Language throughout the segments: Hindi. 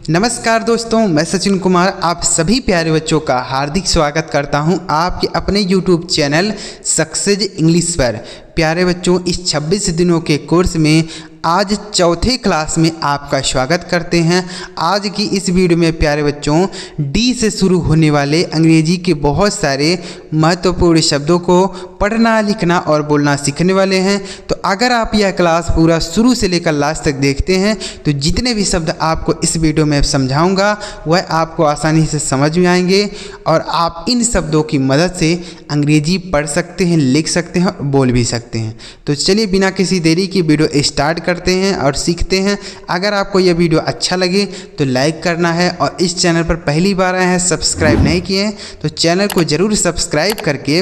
नमस्कार दोस्तों, मैं सचिन कुमार आप सभी प्यारे बच्चों का हार्दिक स्वागत करता हूं आपके अपने YouTube चैनल सक्सेस इंग्लिश पर। प्यारे बच्चों, इस 26 दिनों के कोर्स में आज चौथे क्लास में आपका स्वागत करते हैं। आज की इस वीडियो में प्यारे बच्चों डी से शुरू होने वाले अंग्रेजी के बहुत सारे महत्वपूर्ण शब्दों को पढ़ना, लिखना और बोलना सीखने वाले हैं। तो अगर आप यह क्लास पूरा शुरू से लेकर लास्ट तक देखते हैं तो जितने भी शब्द आपको इस वीडियो में समझाऊंगा वह आपको आसानी से समझ में आएंगे और आप इन शब्दों की मदद से अंग्रेजी पढ़ सकते हैं, लिख सकते हैं और बोल भी सकते हैं। तो चलिए बिना किसी देरी की वीडियो स्टार्ट करते हैं और सीखते हैं। अगर आपको यह वीडियो अच्छा लगे तो लाइक करना है और इस चैनल पर पहली बार आए हैं, सब्सक्राइब नहीं किए हैं तो चैनल को ज़रूर सब्सक्राइब करके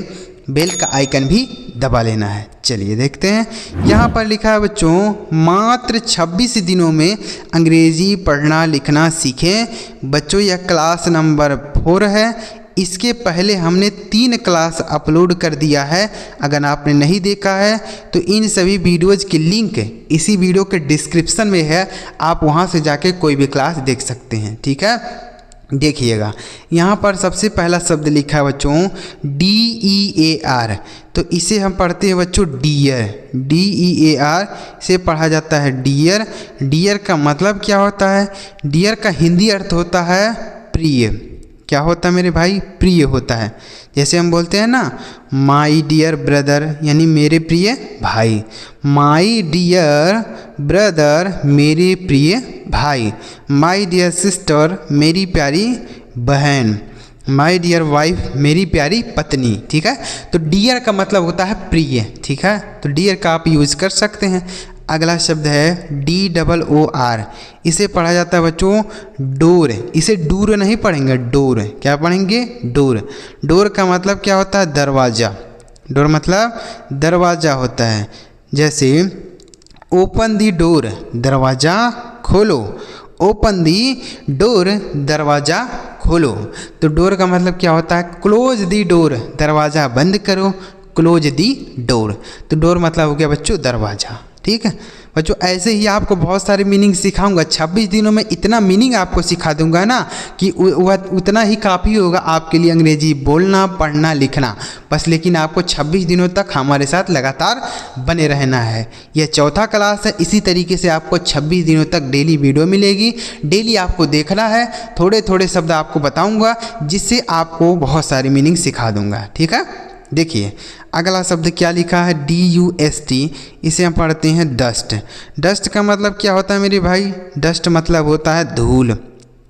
बेल का आइकन भी दबा लेना है। चलिए देखते हैं। यहाँ पर लिखा है बच्चों, मात्र 26 दिनों में अंग्रेजी पढ़ना लिखना सीखें। बच्चों यह क्लास नंबर 4 है। इसके पहले हमने 3 क्लास अपलोड कर दिया है। अगर आपने नहीं देखा है तो इन सभी वीडियोज़ की लिंक इसी वीडियो के डिस्क्रिप्शन में है, आप वहां से जाके कोई भी क्लास देख सकते हैं। ठीक है, देखिएगा यहाँ पर सबसे पहला शब्द लिखा है बच्चों DEAR। तो इसे हम पढ़ते हैं बच्चों डियर। DEAR से पढ़ा जाता है डियर। डियर का मतलब क्या होता है? डियर का हिंदी अर्थ होता है प्रिय। क्या होता है मेरे भाई? प्रिय होता है। जैसे हम बोलते हैं ना माई डियर ब्रदर, यानी मेरे प्रिय भाई। माई डियर ब्रदर, मेरे प्रिय भाई। माई डियर सिस्टर, मेरी प्यारी बहन। माई डियर वाइफ, मेरी प्यारी पत्नी। ठीक है, तो डियर का मतलब होता है प्रिय। ठीक है, तो डियर का आप यूज़ कर सकते हैं। अगला शब्द है DOOR। इसे पढ़ा जाता है बच्चों डोर। इसे डूर नहीं पढ़ेंगे, डोर। क्या पढ़ेंगे? डोर। डोर का मतलब क्या होता है? दरवाज़ा। डोर मतलब दरवाज़ा होता है। जैसे ओपन दी डोर, दरवाज़ा खोलो। ओपन दी डोर, दरवाज़ा खोलो। तो डोर का मतलब क्या होता है? क्लोज दी डोर, दरवाज़ा बंद करो। Close the door. तो डोर मतलब हो गया बच्चों दरवाज़ा। ठीक है बच्चों, ऐसे ही आपको बहुत सारे मीनिंग सिखाऊंगा। 26 दिनों में इतना मीनिंग आपको सिखा दूंगा ना कि वह उतना ही काफ़ी होगा आपके लिए अंग्रेजी बोलना, पढ़ना, लिखना। बस लेकिन आपको 26 दिनों तक हमारे साथ लगातार बने रहना है। यह चौथा क्लास है। इसी तरीके से आपको 26 दिनों तक डेली वीडियो मिलेगी। डेली आपको देखना है। थोड़े थोड़े शब्द आपको बताऊँगा जिससे आपको बहुत सारी मीनिंग सिखा दूँगा। ठीक है, देखिए अगला शब्द क्या लिखा है DUST। इसे हम पढ़ते हैं डस्ट। डस्ट का मतलब क्या होता है मेरे भाई? डस्ट मतलब होता है धूल।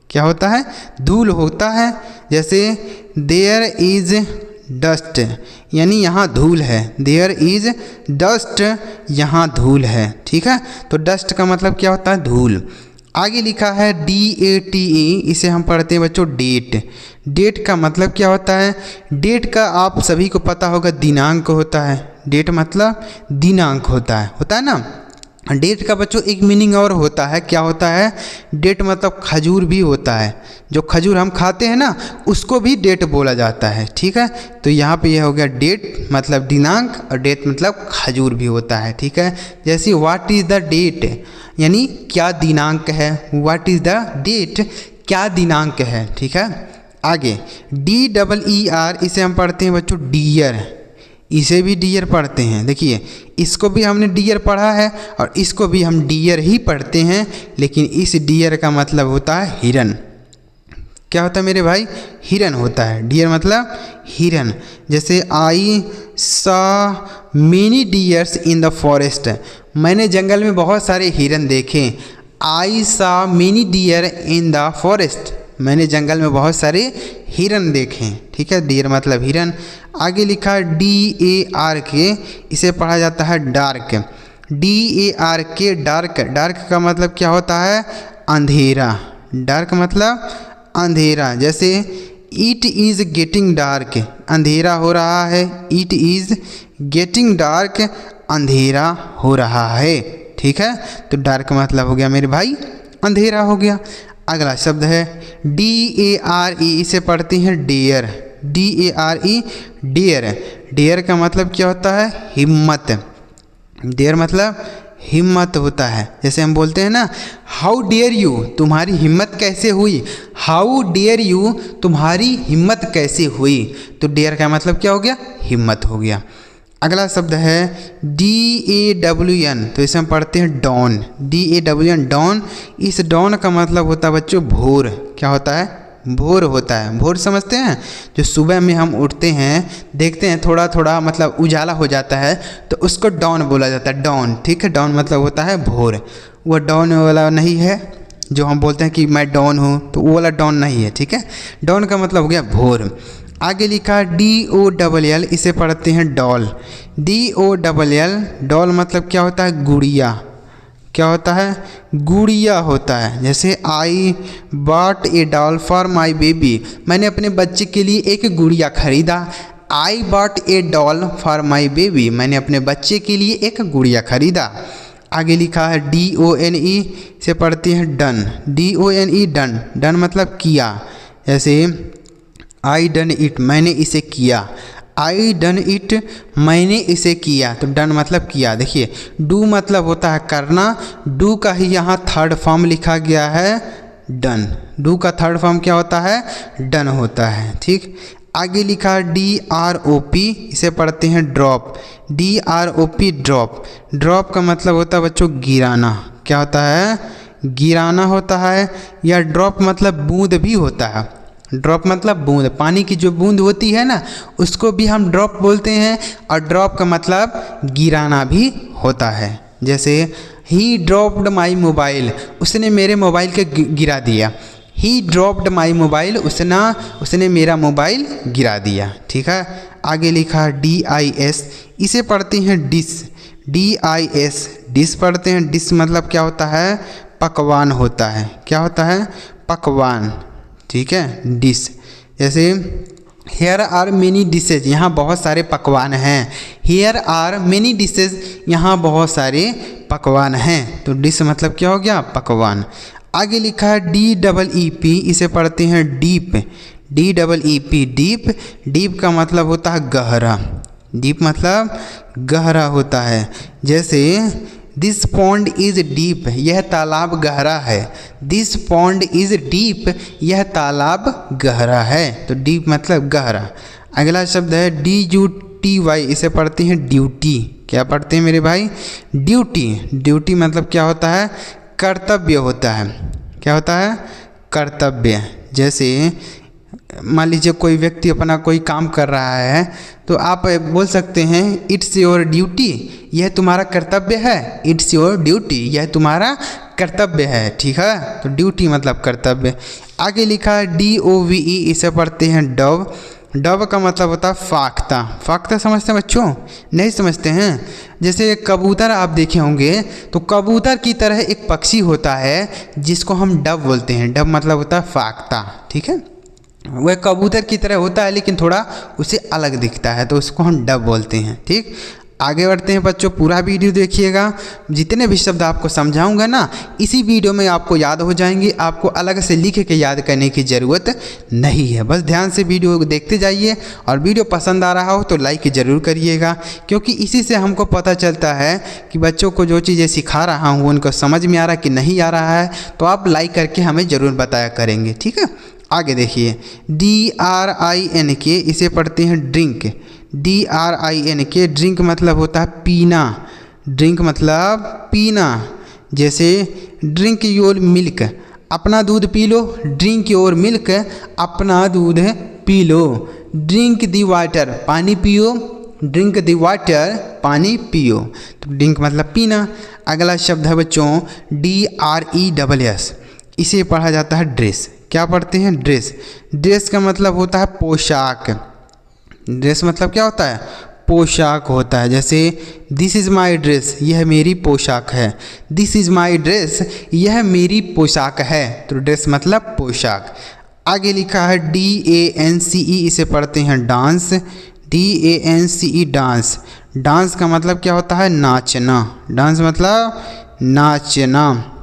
क्या होता है? धूल होता है। जैसे देयर इज डस्ट, यानी यहाँ धूल है। देयर इज डस्ट, यहाँ धूल है। ठीक है, तो डस्ट का मतलब क्या होता है? धूल। आगे लिखा है DATE। इसे हम पढ़ते हैं बच्चों डेट। डेट का मतलब क्या होता है? डेट का आप सभी को पता होगा दिनांक होता है। डेट मतलब दिनांक होता है ना। डेट का बच्चों एक मीनिंग और होता है। क्या होता है? डेट मतलब खजूर भी होता है। जो खजूर हम खाते हैं ना उसको भी डेट बोला जाता है। ठीक है, तो यहाँ पे यह हो गया डेट मतलब दिनांक और डेट मतलब खजूर भी होता है। ठीक है, जैसे व्हाट इज़ द डेट, यानी क्या दिनांक है। व्हाट इज़ द डेट, क्या दिनांक है। ठीक है, आगे DEER। इसे हम पढ़ते हैं बच्चों डियर। इसे भी डियर पढ़ते हैं। देखिए इसको भी हमने डियर पढ़ा है और इसको भी हम डियर ही पढ़ते हैं, लेकिन इस डियर का मतलब होता है हिरन। क्या होता है मेरे भाई? हिरन होता है। डियर मतलब हिरन। जैसे I saw many deers in the forest. मैंने जंगल में बहुत सारे हिरन देखे। I saw many deer in the forest. मैंने जंगल में बहुत सारे हिरन देखे। ठीक है, डियर मतलब हिरन। आगे लिखा है DARK। इसे पढ़ा जाता है डार्क। DARK dark. डार्क का मतलब क्या होता है? अंधेरा। डार्क मतलब अंधेरा। जैसे इट इज़ गेटिंग डार्क, अंधेरा हो रहा है। इट इज़ गेटिंग डार्क, अंधेरा हो रहा है। ठीक है, तो डार्क मतलब हो गया मेरे भाई अंधेरा हो गया। अगला शब्द है DARE। इसे पढ़ते हैं डेयर। DARE dare. डेयर का मतलब क्या होता है? हिम्मत। डेयर मतलब हिम्मत होता है। जैसे हम बोलते हैं ना, हाउ डेयर यू, तुम्हारी हिम्मत कैसे हुई। हाउ डेयर यू, तुम्हारी हिम्मत कैसे हुई। तो डेयर का मतलब क्या हो गया, हिम्मत हो गया। अगला शब्द है DAWN, तो इसे हम पढ़ते हैं डॉन। DAWN dawn. इस डॉन का मतलब होता है बच्चों भोर। क्या होता है, भोर होता है। भोर समझते हैं, जो सुबह में हम उठते हैं, देखते हैं थोड़ा थोड़ा मतलब उजाला हो जाता है, तो उसको डॉन बोला जाता है। डॉन, ठीक है, डॉन मतलब होता है भोर। वो डॉन वाला नहीं है जो हम बोलते हैं कि मैं डॉन हूँ, तो वो वाला डॉन नहीं है, ठीक है। डॉन का मतलब हो गया भोर। आगे लिखा DOLL, इसे पढ़ते हैं डॉल। DOLL डॉल मतलब क्या होता है, गुड़िया। क्या होता है, गुड़िया होता है। जैसे I bought A doll for my baby, मैंने अपने बच्चे के लिए एक गुड़िया खरीदा। I bought A doll for my baby, मैंने अपने बच्चे के लिए एक गुड़िया खरीदा। आगे लिखा है DONE, से पढ़ते हैं डन। DONE done. डन मतलब किया। जैसे आई डन इट, मैंने इसे किया। आई डन इट, मैंने इसे किया। तो डन मतलब किया। देखिए डू मतलब होता है करना, डू का ही यहाँ थर्ड फॉर्म लिखा गया है डन। डू का थर्ड फॉर्म क्या होता है, डन होता है, ठीक। आगे लिखा DROP, इसे पढ़ते हैं ड्रॉप। DROP drop. ड्रॉप का मतलब होता है बच्चों गिराना। क्या होता है, गिराना होता है, या ड्रॉप मतलब बूंद भी होता है। ड्रॉप मतलब बूंद, पानी की जो बूंद होती है ना, उसको भी हम ड्रॉप बोलते हैं। और ड्रॉप का मतलब गिराना भी होता है। जैसे ही ड्रॉप्ड माई मोबाइल, उसने मेरे मोबाइल के गिरा दिया। ही ड्रॉप्ड माई मोबाइल, उसने मेरा मोबाइल गिरा दिया, ठीक है। आगे लिखा DIS, इसे पढ़ते हैं डिश। DIS डिश पढ़ते हैं। डिश मतलब क्या होता है, पकवान होता है। क्या होता है, पकवान, ठीक है, डिश। जैसे हेयर आर मेनी डिशेज, यहाँ बहुत सारे पकवान हैं। हेयर आर मेनी डिशेज, यहाँ बहुत सारे पकवान हैं। तो डिश मतलब क्या हो गया, पकवान। आगे लिखा है DEEP, इसे पढ़ते हैं डीप। DEEP deep. डीप का मतलब होता है गहरा। डीप मतलब गहरा होता है। जैसे दिस पॉन्ड इज़ डीप, यह तालाब गहरा है। दिस पॉन्ड इज़ डीप, यह तालाब गहरा है। तो डीप मतलब गहरा। अगला शब्द है DUTY, इसे पढ़ते हैं ड्यूटी। क्या पढ़ते हैं मेरे भाई, ड्यूटी। ड्यूटी मतलब क्या होता है, कर्तव्य होता है। क्या होता है, कर्तव्य। जैसे मान लीजिए कोई व्यक्ति अपना कोई काम कर रहा है, तो आप बोल सकते हैं इट्स योर ड्यूटी, यह तुम्हारा कर्तव्य है। इट्स योर ड्यूटी, यह तुम्हारा कर्तव्य है, ठीक है। तो ड्यूटी मतलब कर्तव्य। आगे लिखा है DOVE, इसे पढ़ते हैं डव। डव का मतलब होता है फाख्ता। फाख्ता समझते हैं बच्चों, नहीं समझते हैं। जैसे कबूतर आप देखे होंगे, तो कबूतर की तरह एक पक्षी होता है जिसको हम डव बोलते हैं। डव मतलब होता है फाख्ता, ठीक है। वह कबूतर की तरह होता है लेकिन थोड़ा उसे अलग दिखता है, तो उसको हम डव बोलते हैं, ठीक। आगे बढ़ते हैं बच्चों, पूरा वीडियो देखिएगा। जितने भी शब्द आपको समझाऊंगा ना, इसी वीडियो में आपको याद हो जाएंगे। आपको अलग से लिख के याद करने की ज़रूरत नहीं है। बस ध्यान से वीडियो देखते जाइए, और वीडियो पसंद आ रहा हो तो लाइक ज़रूर करिएगा, क्योंकि इसी से हमको पता चलता है कि बच्चों को जो चीज़ें सिखा रहा हूँ उनको समझ में आ रहा है कि नहीं आ रहा है। तो आप लाइक करके हमें ज़रूर बताया करेंगे, ठीक है। आगे देखिए DRINK, इसे पढ़ते हैं ड्रिंक। DRINK ड्रिंक मतलब होता है पीना। ड्रिंक मतलब पीना। जैसे ड्रिंक योर मिल्क, अपना दूध P low. Drink your milk, अपना दूध P low. Drink the water, पानी पियो। ड्रिंक दी वाटर, पानी पियो। तो ड्रिंक मतलब पीना। अगला शब्द है बच्चों DRESS, इसे पढ़ा जाता है ड्रेस। क्या पढ़ते हैं, ड्रेस। ड्रेस का मतलब होता है पोशाक। ड्रेस मतलब क्या होता है, पोशाक होता है। जैसे दिस इज़ माई ड्रेस, यह मेरी पोशाक है। दिस इज़ माई ड्रेस, यह मेरी पोशाक है। तो ड्रेस मतलब पोशाक। आगे लिखा है DANCE, इसे पढ़ते हैं डांस। DANCE dance. डांस का मतलब क्या होता है, नाचना। डांस मतलब नाचना,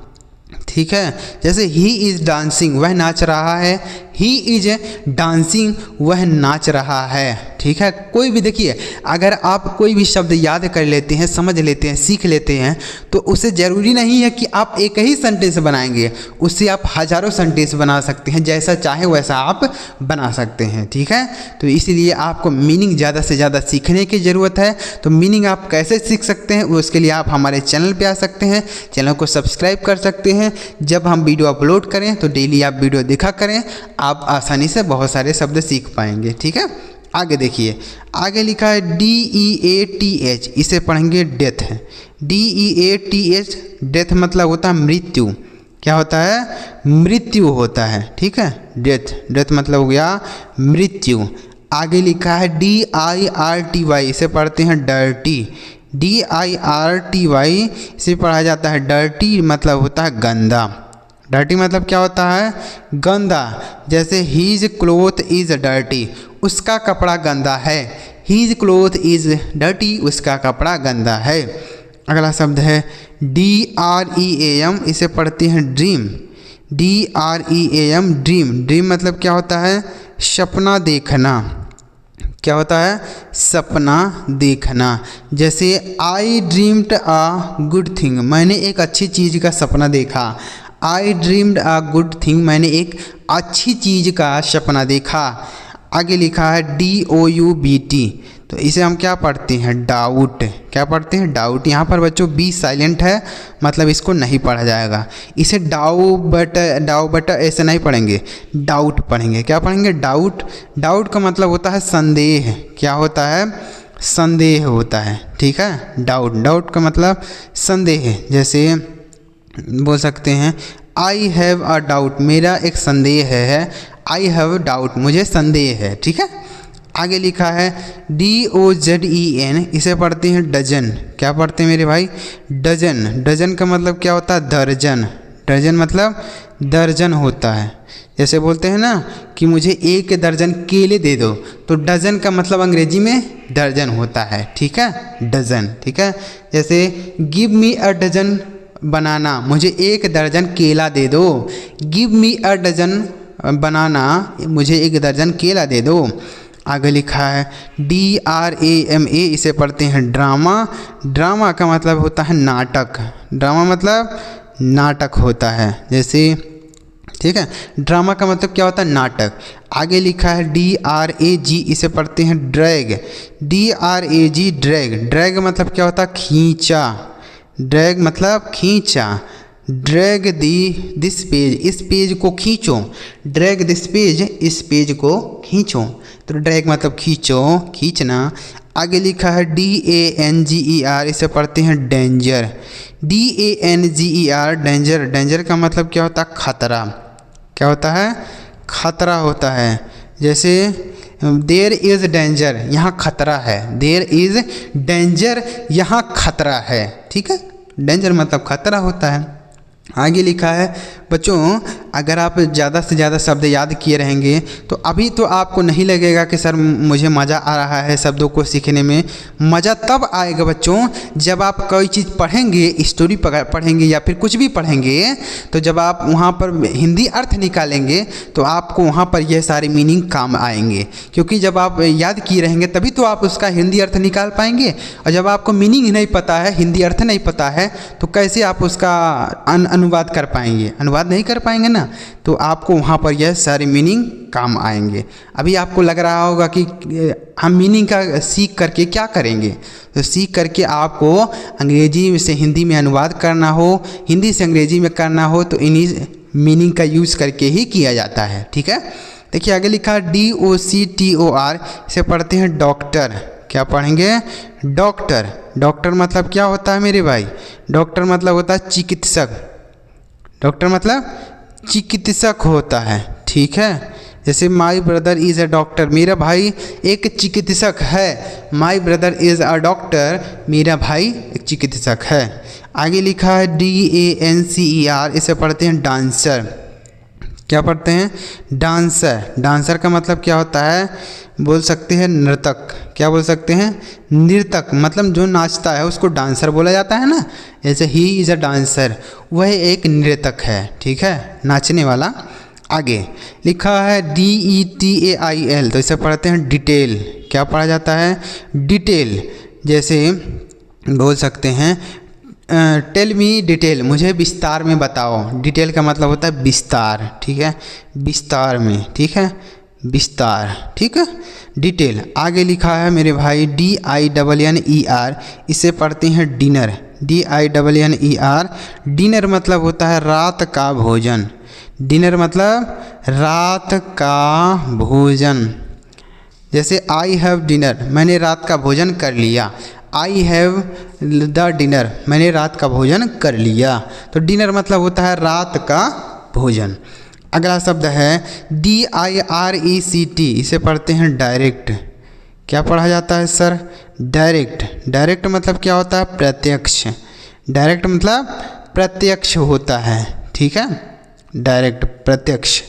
ठीक है। जैसे ही इज़ डांसिंग, वह नाच रहा है। ही इज डांसिंग, वह नाच रहा है। ठीक है, कोई भी देखिए, अगर आप कोई भी शब्द याद कर लेते हैं, समझ लेते हैं, सीख लेते हैं, तो उससे ज़रूरी नहीं है कि आप एक ही सेंटेंस बनाएंगे, उससे आप हज़ारों सेंटेंस बना सकते हैं, जैसा चाहे वैसा आप बना सकते हैं। ठीक है, तो इसीलिए आपको मीनिंग ज़्यादा से ज़्यादा सीखने की ज़रूरत है। तो मीनिंग आप कैसे सीख सकते हैं, उसके लिए आप हमारे चैनल पे आ सकते हैं, चैनल को सब्सक्राइब कर सकते हैं। जब हम वीडियो अपलोड करें तो डेली आप वीडियो देखा करें, आप आसानी से बहुत सारे शब्द सीख पाएंगे। ठीक है, आगे देखिए, आगे लिखा है DEATH, इसे पढ़ेंगे डेथ है। DEATH, डेथ मतलब होता है मृत्यु। क्या होता है? मृत्यु होता है। ठीक है, डेथ, डेथ मतलब हो गया मृत्यु। आगे लिखा है DIRTY, इसे पढ़ते हैं डर्टी। DIRTY इसे पढ़ा जाता है डर्टी, मतलब होता है गंदा। डर्टी मतलब क्या होता है? गंदा। जैसे हीज क्लोथ इज़ डर्टी, उसका कपड़ा गंदा है। हीज क्लोथ इज़ डर्टी, उसका कपड़ा गंदा है। अगला शब्द है DREAM, इसे पढ़ते हैं ड्रीम। DREAM, dream. ड्रीम मतलब क्या होता है? सपना देखना। क्या होता है? सपना देखना। जैसे आई ड्रीम्ड अ गुड थिंग, मैंने एक अच्छी चीज़ का सपना देखा। आई ड्रीम्ड अ गुड थिंग, मैंने एक अच्छी चीज़ का सपना देखा। आगे लिखा है DOUBT, तो इसे हम क्या पढ़ते हैं? डाउट। क्या पढ़ते हैं? डाउट। यहाँ पर बच्चों बी साइलेंट है, मतलब इसको नहीं पढ़ा जाएगा। इसे डाउ बट ऐसे नहीं पढ़ेंगे, डाउट पढ़ेंगे। क्या पढ़ेंगे? डाउट। डाउट का मतलब होता है संदेह। क्या होता है? संदेह होता है। ठीक है, डाउट, डाउट का मतलब संदेह। जैसे बोल सकते हैं आई हैव अ डाउट, मेरा एक संदेह है। आई हैव डाउट, मुझे संदेह है। ठीक है, आगे लिखा है DOZEN, इसे पढ़ते हैं डजन। क्या पढ़ते हैं मेरे भाई? डजन। डजन का मतलब क्या होता है? दर्जन। डजन मतलब दर्जन होता है। जैसे बोलते हैं ना कि मुझे 1 दर्जन केले दे दो, तो डजन का मतलब अंग्रेजी में दर्जन होता है। ठीक है, डजन। ठीक है, जैसे गिव मी अ डजन बनाना, मुझे 1 दर्जन केला दे दो। गिव मी अ डजन बनाना, मुझे 1 दर्जन केला दे दो। आगे लिखा है DRAMA, इसे पढ़ते हैं ड्रामा। ड्रामा का मतलब होता है नाटक। ड्रामा मतलब नाटक होता है। जैसे ठीक है, ड्रामा का मतलब क्या होता है? नाटक। आगे लिखा है DRAG, इसे पढ़ते हैं ड्रैग। DRAG, drag. ड्रैग मतलब क्या होता है? खींचा। ड्रैग मतलब खींचा। ड्रैग दिस पेज, इस पेज को खींचो। ड्रैग दिस पेज, इस पेज को खींचो। तो ड्रैग मतलब खींचो, खींचना। आगे लिखा है DANGER, इसे पढ़ते हैं डेंजर। DANGER, danger. डेंजर का मतलब क्या होता है? खतरा। क्या होता है? खतरा होता है। जैसे देयर इज़ डेंजर, यहाँ खतरा है। देयर इज़ डेंजर, यहाँ खतरा है। ठीक है, डेंजर मतलब खतरा होता है। आगे लिखा है बच्चों, अगर आप ज़्यादा से ज़्यादा शब्द याद किए रहेंगे तो अभी तो आपको नहीं लगेगा कि सर मुझे मज़ा आ रहा है शब्दों को सीखने में। मज़ा तब आएगा बच्चों जब आप कोई चीज़ पढ़ेंगे, स्टोरी पढ़ेंगे या फिर कुछ भी पढ़ेंगे, तो जब आप वहाँ पर हिंदी अर्थ निकालेंगे तो आपको वहाँ पर यह सारे मीनिंग काम आएंगे। क्योंकि जब आप याद किए रहेंगे तभी तो आप उसका हिंदी अर्थ निकाल पाएंगे। और जब आपको मीनिंग ही नहीं पता है, हिंदी अर्थ नहीं पता है, तो कैसे आप उसका अनुवाद कर पाएंगे? अनुवाद नहीं कर पाएंगे ना, तो आपको वहाँ पर यह सारे मीनिंग काम आएंगे। अभी आपको लग रहा होगा कि हम मीनिंग का सीख करके क्या करेंगे, तो सीख करके आपको अंग्रेजी से हिंदी में अनुवाद करना हो, हिंदी से अंग्रेजी में करना हो, तो इन्हीं मीनिंग का यूज़ करके ही किया जाता है। ठीक है, देखिए आगे लिखा DOCTOR, इसे पढ़ते हैं डॉक्टर। क्या पढ़ेंगे? डॉक्टर। डॉक्टर मतलब क्या होता है मेरे भाई? डॉक्टर मतलब होता है चिकित्सक। डॉक्टर मतलब चिकित्सक होता है। ठीक है, जैसे my brother is a doctor, मेरा भाई एक चिकित्सक है। My brother is a doctor, मेरा भाई एक चिकित्सक है। आगे लिखा है DANCER, इसे पढ़ते हैं डांसर। क्या पढ़ते हैं? डांसर। डांसर का मतलब क्या होता है? बोल सकते हैं नर्तक। क्या बोल सकते हैं? नर्तक। मतलब जो नाचता है उसको डांसर बोला जाता है ना। जैसे ही इज़ अ डांसर, वह एक नर्तक है। ठीक है, नाचने वाला। आगे लिखा है DETAIL, तो इसे पढ़ते हैं डिटेल। क्या पढ़ा जाता है? डिटेल। जैसे बोल सकते हैं टेल मी डिटेल, मुझे विस्तार में बताओ। डिटेल का मतलब होता है विस्तार, ठीक है, विस्तार में, ठीक है, विस्तार, ठीक है, डिटेल। आगे लिखा है मेरे भाई DINNER, इसे पढ़ते हैं डिनर। DINNER, डिनर मतलब होता है रात का भोजन। डिनर मतलब रात का भोजन। जैसे आई हैव डिनर, मैंने रात का भोजन कर लिया। आई हैव द डिनर, मैंने रात का भोजन कर लिया। तो डिनर मतलब होता है रात का भोजन। अगला शब्द है DIRECT, इसे पढ़ते हैं डायरेक्ट। क्या पढ़ा जाता है सर? डायरेक्ट। डायरेक्ट मतलब क्या होता है? प्रत्यक्ष। डायरेक्ट मतलब प्रत्यक्ष होता है, ठीक है, डायरेक्ट, प्रत्यक्ष।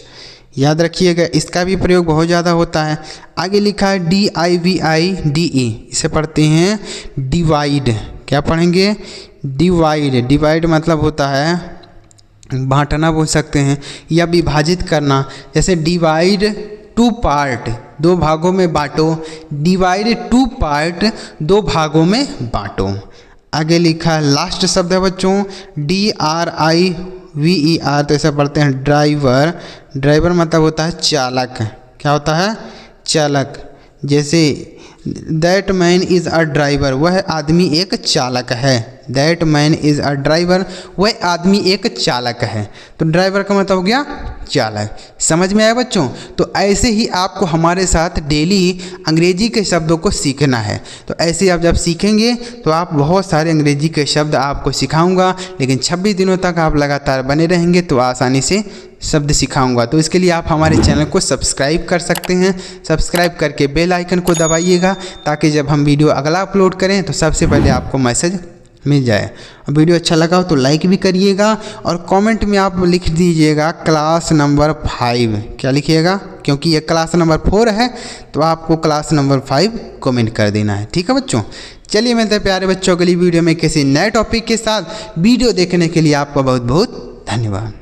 याद रखिएगा, इसका भी प्रयोग बहुत ज़्यादा होता है। आगे लिखा है DIVIDE, इसे पढ़ते हैं डिवाइड। क्या पढ़ेंगे? डिवाइड। डिवाइड मतलब होता है बांटना बोल सकते हैं, या विभाजित करना। जैसे डिवाइड टू पार्ट, दो भागों में बांटो। डिवाइड टू पार्ट, दो भागों में बांटो। आगे लिखा है लास्ट शब्द है बच्चों DRIVER, तो ऐसा पढ़ते हैं ड्राइवर। ड्राइवर मतलब होता है चालक। क्या होता है? चालक। जैसे that man is a driver, वह आदमी एक चालक है। That man is a driver, वह आदमी एक चालक है। तो ड्राइवर का मतलब हो गया चालक। समझ में आया बच्चों? तो ऐसे ही आपको हमारे साथ डेली अंग्रेजी के शब्दों को सीखना है। तो ऐसे आप जब सीखेंगे तो आप बहुत सारे अंग्रेजी के शब्द आपको सिखाऊंगा, लेकिन 26 दिनों तक आप लगातार बने रहेंगे तो आसानी से शब्द सिखाऊंगा। तो इसके लिए आप हमारे चैनल को सब्सक्राइब कर सकते हैं। सब्सक्राइब करके बेल आइकन को दबाइएगा, ताकि जब हम वीडियो अगला अपलोड करें तो सबसे पहले आपको मैसेज मिल जाए। और वीडियो अच्छा लगा हो तो लाइक भी करिएगा, और कमेंट में आप लिख दीजिएगा क्लास नंबर 5। क्या लिखिएगा? क्योंकि ये क्लास नंबर 4 है तो आपको क्लास नंबर 5 कमेंट कर देना है, ठीक है बच्चों। चलिए मिलते हैं प्यारे बच्चों अगली वीडियो में किसी नए टॉपिक के साथ। वीडियो देखने के लिए आपका बहुत बहुत धन्यवाद।